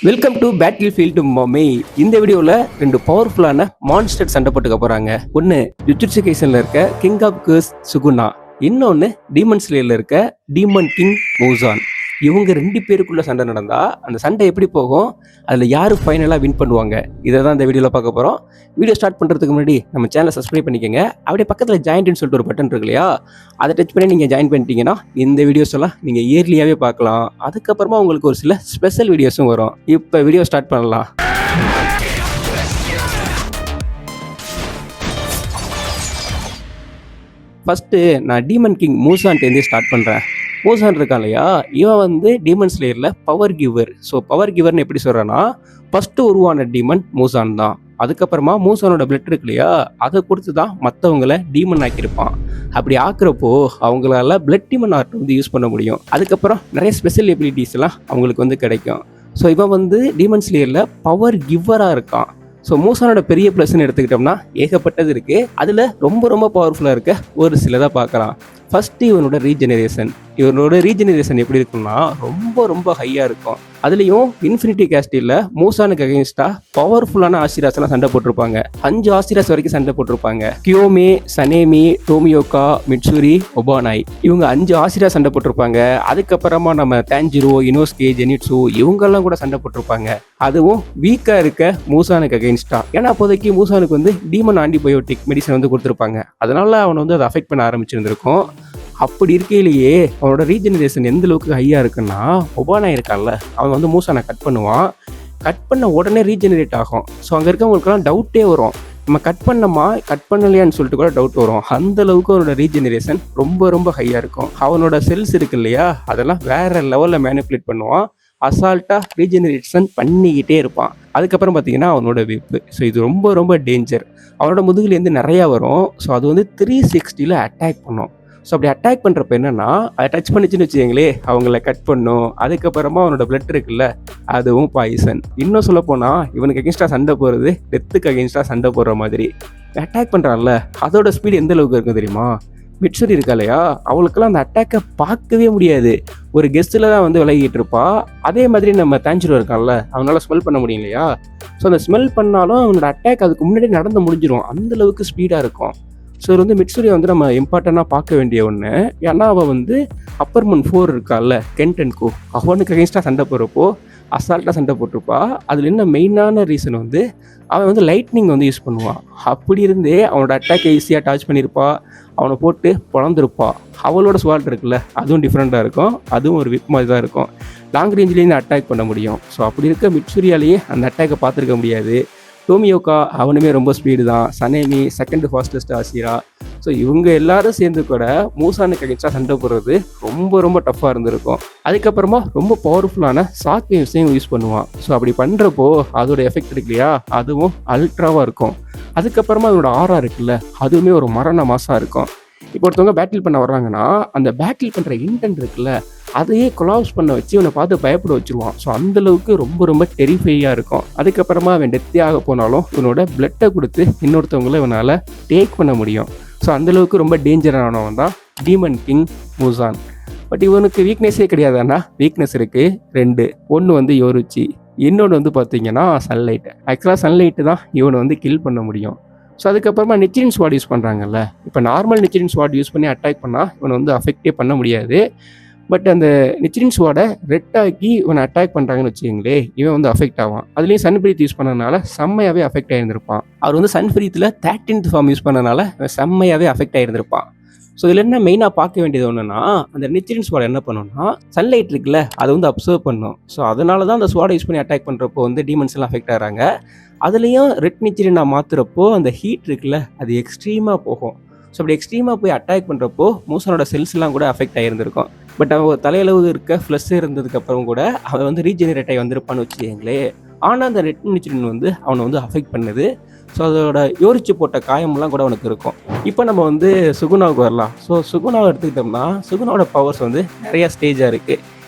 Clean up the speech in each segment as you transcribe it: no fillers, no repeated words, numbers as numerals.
Welcome to battle field mummy. இந்த வீடியோவில் 2 பவர்ஃபுல்லான மான்ஸ்டர் சண்டை போட்டுக்க போகிறாங்க. ஒன்று ஜுஜுட்சு கைசனில் இருக்க கிங் ஆஃப் கர்ஸ் சுகுனா, இன்னொன்று டீமன் ஸ்லேயரில் இருக்க டீமன் கிங் மூசான். இவங்க 2 பேருக்குள்ள சண்டை நடந்தால் அந்த சண்டை எப்படி போகும், அதில் யார் ஃபைனலாக வின் பண்ணுவாங்க, இதை தான் இந்த வீடியோவில் பார்க்க போகிறோம். வீடியோ ஸ்டார்ட் பண்ணுறதுக்கு முன்னாடி நம்ம சேனலை சப்ஸ்கிரைப் பண்ணிக்கோங்க. அப்படியே பக்கத்தில் ஜாயின்ட்னு சொல்லிட்டு ஒரு பட்டன் இருக்கு இல்லையா, அதை டச் பண்ணி நீங்கள் ஜாயின் பண்ணிட்டீங்கன்னா இந்த வீடியோஸ் எல்லாம் நீங்கள் இயர்லியாகவே பார்க்கலாம். அதுக்கப்புறமா உங்களுக்கு ஒரு சில ஸ்பெஷல் வீடியோஸும் வரும். இப்போ வீடியோ ஸ்டார்ட் பண்ணலாம். ஃபஸ்ட்டு நான் டீமன் கிங் மூசான்ட்டேருந்தே ஸ்டார்ட் பண்ணுறேன். மூசான் இருக்கான் இல்லையா, இவன் வந்து டீமன் ஸ்லேயரில் பவர் கிவர். ஸோ பவர் கிவர்னு எப்படி சொல்கிறேன்னா, ஃபஸ்ட்டு உருவான டீமன் மூசான் தான். அதுக்கப்புறமா மூசானோட பிளட் இருக்கு இல்லையா, அதை கொடுத்து தான் மற்றவங்களை டீமன் ஆக்கியிருப்பான். அப்படி ஆக்குறப்போ அவங்களால பிளட் டீமன் ஆர்ட் வந்து யூஸ் பண்ண முடியும். அதுக்கப்புறம் நிறைய ஸ்பெஷல் எபிலிட்டிஸ் எல்லாம் அவங்களுக்கு வந்து கிடைக்கும். ஸோ இவன் வந்து டீமன் ஸ்லேயரில் பவர் கிவராக இருக்கான். ஸோ மூசானோட பெரிய ப்ளஸ்ன்னு எடுத்துக்கிட்டோம்னா ஏகப்பட்டது இருக்குது. அதில் ரொம்ப ரொம்ப பவர்ஃபுல்லாக இருக்க ஒரு சிலதாக பார்க்கலாம். ஃபஸ்ட்டு இவனோட ரீஜெனரேஷன் எப்படி இருக்குன்னா ரொம்ப ரொம்ப ஹையாக இருக்கும். அதுலேயும் இன்ஃபினிட்டி கேஸ்டில் மூசானுக்கு அகேன்ஸ்டாக பவர்ஃபுல்லான ஆசிராஸ்லாம் சண்டை போட்டிருப்பாங்க. 5 ஆசிராஸ் வரைக்கும் சண்டை போட்டிருப்பாங்க. கியோமே, சனேமி, டோமியோகா, மிட்சுரி, ஒபானாய், இவங்க 5 ஆசிராஸ் சண்டை போட்டிருப்பாங்க. அதுக்கப்புறமா நம்ம தாஞ்சிரோ, இனோஸ்கே, ஜெனிட்சு இவங்கெல்லாம் கூட சண்டை போட்டிருப்பாங்க. அதுவும் வீக்காக இருக்க மூசானுக்கு அகேன்ஸ்டாக. ஏன்னா அப்போதைக்கு மூசானுக்கு வந்து டீமன் ஆன்டிபயோட்டிக் மெடிசன் வந்து கொடுத்துருப்பாங்க. அதனால அவனை வந்து அதை அஃபெக்ட் பண்ண ஆரம்பிச்சிருந்திருக்கும். அப்படி இருக்கையிலேயே அவனோட ரீஜெனரேஷன் எந்த அளவுக்கு ஹையாக இருக்குன்னா, ஒபானா இருக்கான்ல, அவன் வந்து மூசானை கட் பண்ணுவான். கட் பண்ண உடனே ரீஜெனரேட் ஆகும். ஸோ அங்கே இருக்கவங்களுக்குலாம் டவுட்டே வரும், நம்ம கட் பண்ணலையான்னு சொல்லிட்டு கூட டவுட் வரும். அந்த அளவுக்கு அவனோட ரீஜெனரேஷன் ரொம்ப ரொம்ப ஹையாக இருக்கும். அவனோட செல்ஸ் இருக்கு இல்லையா, அதெல்லாம் வேற லெவலில் மேனிப்புலேட் பண்ணுவான். அசால்ட்டாக ரீஜெனரேஷன் பண்ணிக்கிட்டே இருப்பான். அதுக்கப்புறம் பார்த்தீங்கன்னா அவனோட விப்பு. ஸோ இது ரொம்ப ரொம்ப டேஞ்சர். அவனோட முதுகுலேருந்து நிறையா வரும். ஸோ அது வந்து 360 அட்டாக் பண்ணும். ஸோ அப்படி அட்டாக் பண்ணுறப்ப என்னென்னா, அதை டச் பண்ணிச்சுன்னு வச்சுக்கங்களே, அவங்கள கட் பண்ணும். அதுக்கப்புறமா அவனோட பிளட் இருக்குல்ல, அதுவும் பாய்சன். இன்னும் சொல்லப்போனால் இவனுக்கு அகேன்ஸ்டாக சண்டை போகிறது டெத்துக்கு அகேன்ஸ்டாக சண்டை போடுற மாதிரி. அட்டாக் பண்ணுறான்ல, அதோட ஸ்பீடு எந்த அளவுக்கு இருக்கும் தெரியுமா? மிட்சுரி இருக்கா இல்லையா, அவளுக்கெல்லாம் அந்த அட்டாக்கை பார்க்கவே முடியாது. ஒரு கெஸ்ட்டில் தான் வந்து விலகிட்டு இருப்பா. அதே மாதிரி நம்ம தாஞ்சிரோ இருக்கான்ல, அவனால் ஸ்மெல் பண்ண முடியும் இல்லையா. ஸோ அந்த ஸ்மெல் பண்ணாலும் அவனோட அட்டாக் அதுக்கு முன்னாடி நடந்து முடிஞ்சிடும். அந்தளவுக்கு ஸ்பீடாக இருக்கும். ஸோ இது வந்து மிட்சுரியை வந்து நம்ம இம்பார்ட்டண்ட்டாக பார்க்க வேண்டிய ஒன்று. ஏன்னா அவள் வந்து அப்பர் மூன் 4 இருக்கால்ல, கென்டென்கோ, அவனுக்கு அகேன்ஸ்டாக சண்டை போடுறப்போ அசால்ட்டாக சண்டை போட்டிருப்பா. அதில் என்ன மெயினான ரீசன் வந்து அவன் வந்து லைட்னிங் வந்து யூஸ் பண்ணுவான். அப்படி இருந்தே அவனோட அட்டாக்கை ஈஸியாக டாச் பண்ணியிருப்பா, அவனை போட்டு பொழந்திருப்பா. அவளோட ஸ்வாட் இருக்குல்ல, அதுவும் டிஃப்ரெண்ட்டாக இருக்கும். அதுவும் ஒரு விப் மாதிரி தான் இருக்கும். லாங் ரேஞ்சிலேருந்து அட்டாக் பண்ண முடியும். ஸோ அப்படி இருக்க மிட்சுரியாலேயே அந்த அட்டாக்கை பார்த்துருக்க முடியாது. டோமியோகா அவனுமே ரொம்ப ஸ்பீடு தான். சனேமி செகண்ட் ஃபாஸ்டஸ்ட் ஆசிரா. ஸோ இவங்க எல்லாரும் சேர்ந்து கூட மூசானுக்கு அகேன்ஸ்டாக சண்டை போடுறது ரொம்ப ரொம்ப டஃப்பாக இருந்திருக்கும். அதுக்கப்புறமா ரொம்ப பவர்ஃபுல்லான ஷாக் வேவ்ஸையும் யூஸ் பண்ணுவான். ஸோ அப்படி பண்ணுறப்போ அதோட எஃபெக்ட் இருக்கு இல்லையா, அதுவும் அல்ட்ராவாக இருக்கும். அதுக்கப்புறமா அதோட ஆரா இருக்குல்ல, அதுவுமே ஒரு மரண மாசாக இருக்கும். இப்போ ஒருத்தவங்க பேட்டில் பண்ண வர்றாங்கன்னா அந்த பேட்டில் பண்ணுற இன்டென்ட் இருக்குல்ல, அதையே கொலாப்ஸ் பண்ண வச்சு இவனை பார்த்து பயப்பட வச்சுருவான். ஸோ அந்தளவுக்கு ரொம்ப ரொம்ப டெரிஃபையாக இருக்கும். அதுக்கப்புறமா அவன் டெத்தே ஆக போனாலும் இவனோட பிளட்டை கொடுத்து இன்னொருத்தவங்கள இவனால் டேக் பண்ண முடியும். ஸோ அந்தளவுக்கு ரொம்ப டேஞ்சரானவன் தான் டீமன் கிங் மூசான். பட் இவனுக்கு வீக்னஸே கிடையாதுன்னா, வீக்னஸ் இருக்குது 2. ஒன்று வந்து யோருச்சி, இன்னொன்று வந்து பார்த்தீங்கன்னா சன்லைட். ஆக்சுவலாக சன்லைட்டு தான் இவனை வந்து கில் பண்ண முடியும். ஸோ அதுக்கப்புறமா நிச்சிரின் ஸ்வாட் யூஸ் பண்ணுறாங்கல்ல, இப்போ நார்மல் நிச்சிரின் ஸ்வாட் யூஸ் பண்ணி அட்டாக் பண்ணால் இவனை வந்து அஃபெக்டே பண்ண முடியாது. பட் அந்த நிச்சிரின் ஸ்வாடை ரெட் ஆக்கி இவனை அட்டாக் பண்ணுறாங்கன்னு வச்சுக்கங்களே, இவன் வந்து அஃபெக்ட் ஆவான். அதுலேயும் சன் பிரீத் யூஸ் பண்ணனால செம்மையாகவே அஃபெக்ட் ஆகிருந்திருப்பான். அவர் வந்து சன் பிரீத்தில் 13th ஃபார்ம் யூஸ் பண்ணனால செம்மையாகவே அஃபெக்ட் ஆகிருந்திருப்பான். ஸோ இதில் என்ன மெயினாக பார்க்க வேண்டியது ஒன்றுனா, அந்த நிச்சிரின் ஸ்வாட் என்ன பண்ணுன்னா, சன்லைட் இருக்குல்ல அதை வந்து அப்சர்வ் பண்ணும். ஸோ அதனால தான் அந்த ஸ்வாடை யூஸ் பண்ணி அட்டாக் பண்ணுறப்போ வந்து டீமன்ஸ் எல்லாம் அஃபெக்ட் ஆகிறாங்க. அதுலேயும் ரெட் நிச்சிரின் நான் மாற்றுறப்போ அந்த ஹீட் இருக்குல்ல, அது எக்ஸ்ட்ரீமாக போகும். ஸோ அப்படி எக்ஸ்ட்ரீமாக போய் அட்டாக் பண்ணுறப்போ மூசானோட செல்ஸ்லாம் கூட அஃபெக்ட் ஆகிருந்திருக்கும். பட் அவன் தலையளவு இருக்க ஃப்ளஷ் இருந்ததுக்கப்புறம் கூட அவன் வந்து ரீஜெனரேட் ஆகி வந்திருப்பான்னு வச்சுக்கங்களே. ஆனால் அந்த ரெட் நிச்சிரின் வந்து அவனை வந்து அஃபெக்ட் பண்ணுது. ஸோ அதோட யோரிச்சு போட்ட காயம்லாம் கூட அவனுக்கு இருக்கும். இப்போ நம்ம வந்து சுகுனாவுக்கு வரலாம். ஸோ சுகுனாவை எடுத்துக்கிட்டோம்னா சுகுனாவோட பவர்ஸ் வந்து நிறையா ஸ்டேஜாக இருக்குது.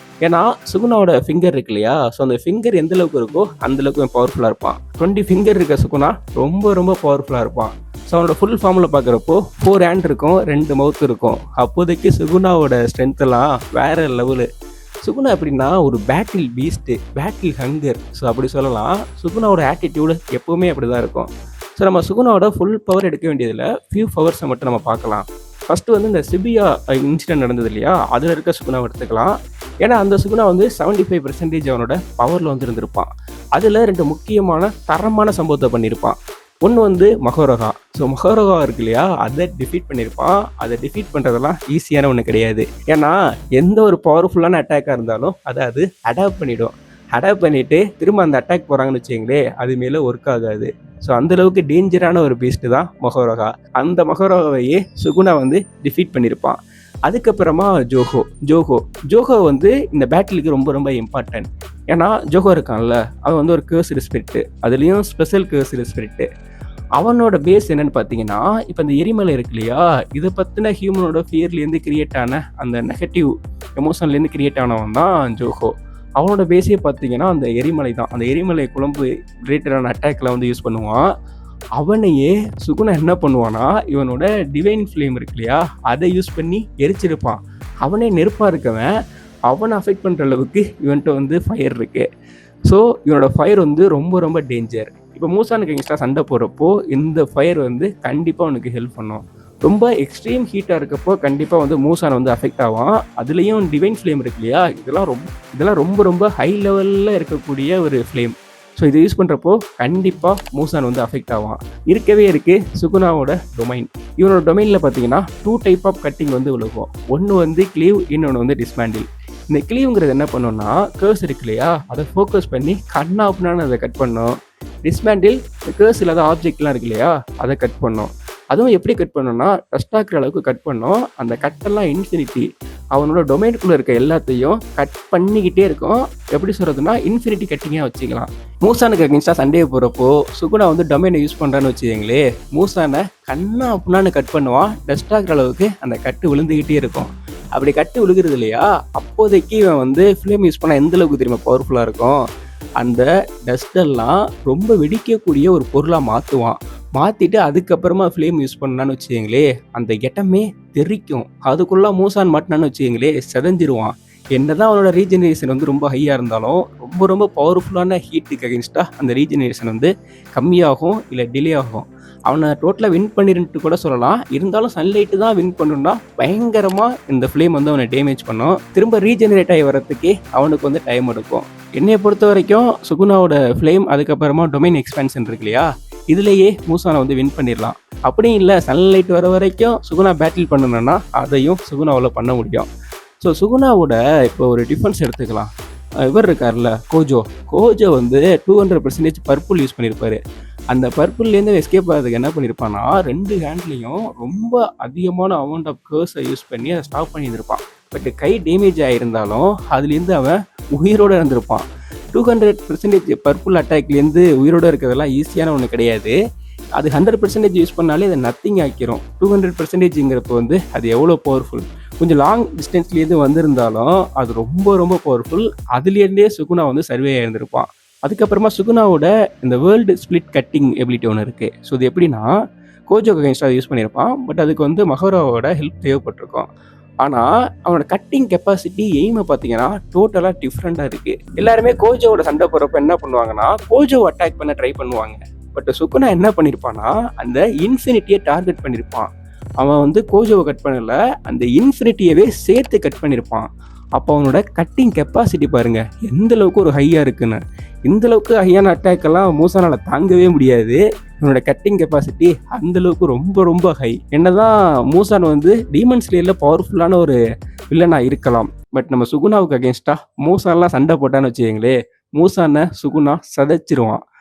ஏன்னா சுகுனாவோட ஃபிங்கர் இருக்கு இல்லையா, ஸோ அந்த ஃபிங்கர் எந்த அளவுக்கு இருக்கோ அந்தளவுக்கு பவர்ஃபுல்லாக இருப்பான். 20 ஃபிங்கர் இருக்க சுகுனா ரொம்ப ரொம்ப பவர்ஃபுல்லாக இருப்பான். ஸோ அவனோட ஃபுல் ஃபார்மில் பார்க்குறப்போ 4 ஹேண்ட் இருக்கும், 2 மவுத் இருக்கும். அப்போதைக்கு சுகுனாவோட ஸ்ட்ரென்த்தெல்லாம் வேறு லெவலு. சுகுணா எப்படின்னா ஒரு battle beast, battle hunger. So அப்படி சொல்லலாம். சுகுணாவோட ஆட்டிடியூடு எப்பவுமே அப்படிதான் இருக்கும். ஸோ நம்ம சுகுணாவோட ஃபுல் பவர் எடுக்க வேண்டியதில ஃபியூ பவர்ஸை மட்டும் நம்ம பார்க்கலாம். ஃபர்ஸ்ட்டு வந்து இந்த சிபியா இன்சிடென்ட் நடந்தது இல்லையா? அதில இருக்க சுகுணாவ எடுத்துக்கலாம். ஏன்னா அந்த சுகுணா வந்து 75% அவனோட பவர்ல வந்து இருந்திருப்பான். அதில 2 முக்கியமான தரமான சம்பவத்த பண்ணியிருப்பான். ஒண்ணு வந்து மகோரகா. ஸோ மகோரகா இருக்கு இல்லையா? அத டிஃபீட் பண்ணியிருப்பான். அத டிஃபீட் பண்றதெல்லாம் ஈஸியான ஒண்ணு கிடையாது. ஏன்னா எந்த ஒரு பவர்ஃபுல்லான அட்டாக்கா இருந்தாலும் அத அது அடாப்ட் பண்ணிடும். அடாப்ட் பண்ணிட்டு திரும்ப அந்த அட்டாக் போறாங்கன்னு வச்சுக்கங்களேன், அது மேல ஒர்க் ஆகாது. ஸோ அந்த அளவுக்கு டேஞ்சரான ஒரு பீஸ்ட் தான் மகோரகா. அந்த மகோரகாவையே சுகுணா வந்து டிஃபீட் பண்ணியிருப்பான். அதுக்கப்புறமா ஜோஹோ. ஜோஹோ வந்து இந்த பேட்டிலுக்கு ரொம்ப ரொம்ப இம்பார்ட்டன்ட். ஏன்னா ஜோஹோ இருக்கான்ல, அவன் வந்து ஒரு கர்ஸ்டு ஸ்பிரிட்டு. அதுலேயும் ஸ்பெஷல் கர்ஸ்டு ஸ்பிரிட்டு. அவனோட பேஸ் என்னன்னு பார்த்தீங்கன்னா, இப்போ இந்த எரிமலை இருக்கு இல்லையா? இதை பற்றின ஹியூமனோட ஃபியர்லேருந்து கிரியேட் ஆன அந்த நெகட்டிவ் எமோஷன்லேருந்து கிரியேட் ஆனவன் தான் ஜோஹோ. அவனோட பேஸே பார்த்தீங்கன்னா அந்த எரிமலை தான். அந்த எரிமலை குழம்பு ரிலேட்டடான அட்டாக்ல வந்து யூஸ் பண்ணுவான். அவனையே சுகுணா என்ன பண்ணுவான்னா, இவனோட டிவைன் ஃப்ளேம் இருக்கு இல்லையா? அதை யூஸ் பண்ணி எரிச்சிருப்பான். அவனே நெருப்பா இருக்கவன், அவனை அஃபெக்ட் பண்ற அளவுக்கு இவன்ட்ட வந்து ஃபயர் இருக்கு. ஸோ இவனோட ஃபயர் வந்து ரொம்ப ரொம்ப டேஞ்சர். இப்போ மூசானுக்கு எக்ஸ்ட்ரா சண்டை போடுறப்போ இந்த ஃபயர் வந்து கண்டிப்பாக அவனுக்கு ஹெல்ப் பண்ணும். ரொம்ப எக்ஸ்ட்ரீம் ஹீட்டாக இருக்கப்போ கண்டிப்பாக வந்து மூசான் வந்து அஃபெக்ட் ஆவான். அதுலேயும் டிவைன் ஃப்ளேம் இருக்கு இல்லையா? இதெல்லாம் ரொம்ப ரொம்ப ஹை லெவலில் இருக்கக்கூடிய ஒரு ஃப்ளேம். ஸோ இதை யூஸ் பண்ணுறப்போ கண்டிப்பாக மூசான் வந்து அஃபெக்ட் ஆவான். இருக்கவே இருக்குது சுகுணாவோட டொமைன். இவனோட டொமைனில் பார்த்தீங்கன்னா 2 டைப் ஆஃப் கட்டிங் வந்து விழுகும். ஒன்று வந்து கிளீவ், இன்னொன்று வந்து டிஸ்மேண்டில். இந்த கிளீவ்ங்கிறது என்ன பண்ணுன்னா, கர்ஸ் இருக்கு இல்லையா? அதை ஃபோக்கஸ் பண்ணி கண்ணாப்புனான்னு அதை கட் பண்ணும். டிஸ்மேண்டில் கர்ஸ் இல்லாத ஆப்ஜெக்ட்லாம் இருக்கு இல்லையா? அதை கட் பண்ணும். அதுவும் எப்படி கட் பண்ணணும்னா, டஸ்ட் ஆக்குற அளவுக்கு கட் பண்ணும். அந்த கட்டெல்லாம் இன்ஃபினிட்டி. அவனோட டொமைனுக்குள்ளே இருக்க எல்லாத்தையும் கட் பண்ணிக்கிட்டே இருக்கும். எப்படி சொல்கிறதுனா, இன்ஃபினிட்டி கட்டிங்காக வச்சுக்கலாம். மூசானுக்கு அகென்ஸ்டாக சண்டே போகிறப்போ சுகுணா வந்து டொமைனை யூஸ் பண்ணுறான்னு வச்சுக்கங்களே, மூசானை கண்ணா அப்படின்னான்னு கட் பண்ணுவான். டஸ்ட் ஆக்குற அளவுக்கு அந்த கட்டு விழுந்துக்கிட்டே இருக்கும். அப்படி கட்டு விழுகிறது இல்லையா? அப்போதைக்கு இவன் வந்து ஃப்ளேம் யூஸ் பண்ணால் எந்த அளவுக்கு தெரியுமா பவர்ஃபுல்லாக இருக்கும்? அந்த டஸ்டெல்லாம் ரொம்ப வெடிக்கக்கூடிய ஒரு பொருளாக மாற்றுவான். மாற்றிட்டு அதுக்கப்புறமா ஃப்ளேம் யூஸ் பண்ணான்னு வச்சுக்கங்களே, அந்த இடமே தெறிக்கும். அதுக்குள்ளே மூசான் மாட்டினான்னு வச்சுக்கங்களே, செதஞ்சிருவான். என்னதான் அவனோட ரீஜெனரேஷன் வந்து ரொம்ப ஹையாக இருந்தாலும் ரொம்ப ரொம்ப பவர்ஃபுல்லான ஹீட்டுக்கு அகென்ஸ்டாக அந்த ரீஜெனரேஷன் வந்து கம்மியாகும், இல்லை டிலே ஆகும். அவனை டோட்டலாக வின் பண்ணிருன்ட்டு கூட சொல்லலாம். இருந்தாலும் சன்லைட்டு தான் வின் பண்ணணும்னா பயங்கரமாக இந்த ஃப்ளேம் வந்து அவனை டேமேஜ் பண்ணும். திரும்ப ரீஜெனரேட் ஆகி வரத்துக்கே அவனுக்கு வந்து டைம் எடுக்கும். என்னையை பொறுத்த வரைக்கும் சுகுணாவோட ஃப்ளேம் அதுக்கப்புறமா டொமைன் எக்ஸ்பேன்ஷன் இருக்கு இல்லையா? இதுலேயே மூசானை வந்து வின் பண்ணிடலாம். அப்படியும் இல்லை, சன்லைட் வர வரைக்கும் சுகுணா பேட்டில் பண்ணணும்னா அதையும் சுகுணாவில் பண்ண முடியும். ஸோ சுகுணாவோட இப்போ ஒரு டிஃபென்ஸ் எடுத்துக்கலாம். இவர் இருக்கார்ல கோஜோ வந்து 200% பர்பிள் யூஸ் பண்ணியிருப்பாரு. அந்த பர்பிள்லேருந்து எஸ்கேப் ஆகிறதுக்கு என்ன பண்ணியிருப்பான்னா, 2 ஹேண்ட்லேயும் ரொம்ப அதிகமான அமௌண்ட் ஆஃப் கர்ஸை யூஸ் பண்ணி அதை ஸ்டாப் பண்ணியிருந்திருப்பான். பட் கை டேமேஜ் ஆகியிருந்தாலும் அதுலேருந்து அவன் உயிரோடு இருந்திருப்பான். 200% பர்பிள் அட்டாக்லேருந்து உயிரோடு இருக்கிறதெல்லாம் ஈஸியான ஒன்று கிடையாது. அது 100% யூஸ் பண்ணாலே அதை நத்திங் ஆக்கிரும். 200%ங்கிறப்போ வந்து அது எவ்வளோ பவர்ஃபுல். கொஞ்சம் லாங் டிஸ்டன்ஸ்லேருந்து வந்திருந்தாலும் அது ரொம்ப ரொம்ப பவர்ஃபுல். அதுலேருந்தே சுகுணா வந்து சர்வே ஆயிருந்திருப்பான். அதுக்கப்புறமா சுகுணாவோட இந்த வேர்ல்டு ஸ்பிளிட் கட்டிங் எபிலிட்டி ஒன்று இருக்குது. ஸோ இது எப்படின்னா, கோஜோக்கு அகென்ஸ்டாக யூஸ் பண்ணியிருப்பான். பட் அதுக்கு வந்து மகோராவோட ஹெல்ப் தேவைப்பட்டிருக்கும். ஆனால் அவனோட கட்டிங் கெப்பாசிட்டி எய்மை பார்த்தீங்கன்னா டோட்டலாக டிஃப்ரெண்ட்டாக இருக்குது. எல்லாருமே கோஜோவோட சண்டை போகிறப்ப என்ன பண்ணுவாங்கன்னா, கோஜோவை அட்டாக் பண்ண ட்ரை பண்ணுவாங்க. பட் சுகுணா என்ன பண்ணியிருப்பான்னா, அந்த இன்ஃபினிட்டியை டார்கெட் பண்ணியிருப்பான். அவன் வந்து கோஜோவை கட் பண்ணல, அந்த இன்ஃபினிட்டியவே சேர்த்து கட் பண்ணியிருப்பான். அப்போ அவனோட கட்டிங் கெப்பாசிட்டி பாருங்க எந்த அளவுக்கு ஒரு ஹையாக இருக்குன்னு. இந்த அளவுக்கு ஹையான அட்டாக்கெல்லாம் மூசானால தாங்கவே முடியாது. இவனோட கட்டிங் கெப்பாசிட்டி அந்த அளவுக்கு ரொம்ப ரொம்ப ஹை. என்னதான் மூசான் வந்து டீமன் ஸ்லேயரில் பவர்ஃபுல்லான ஒரு வில்லனாக இருக்கலாம். பட் நம்ம சுகுணாவுக்கு அகேன்ஸ்டாக மூசான்லாம் சண்டை போட்டான்னு வச்சுக்கங்களே, மூசானை சுகுணா சதைச்சிருவான்.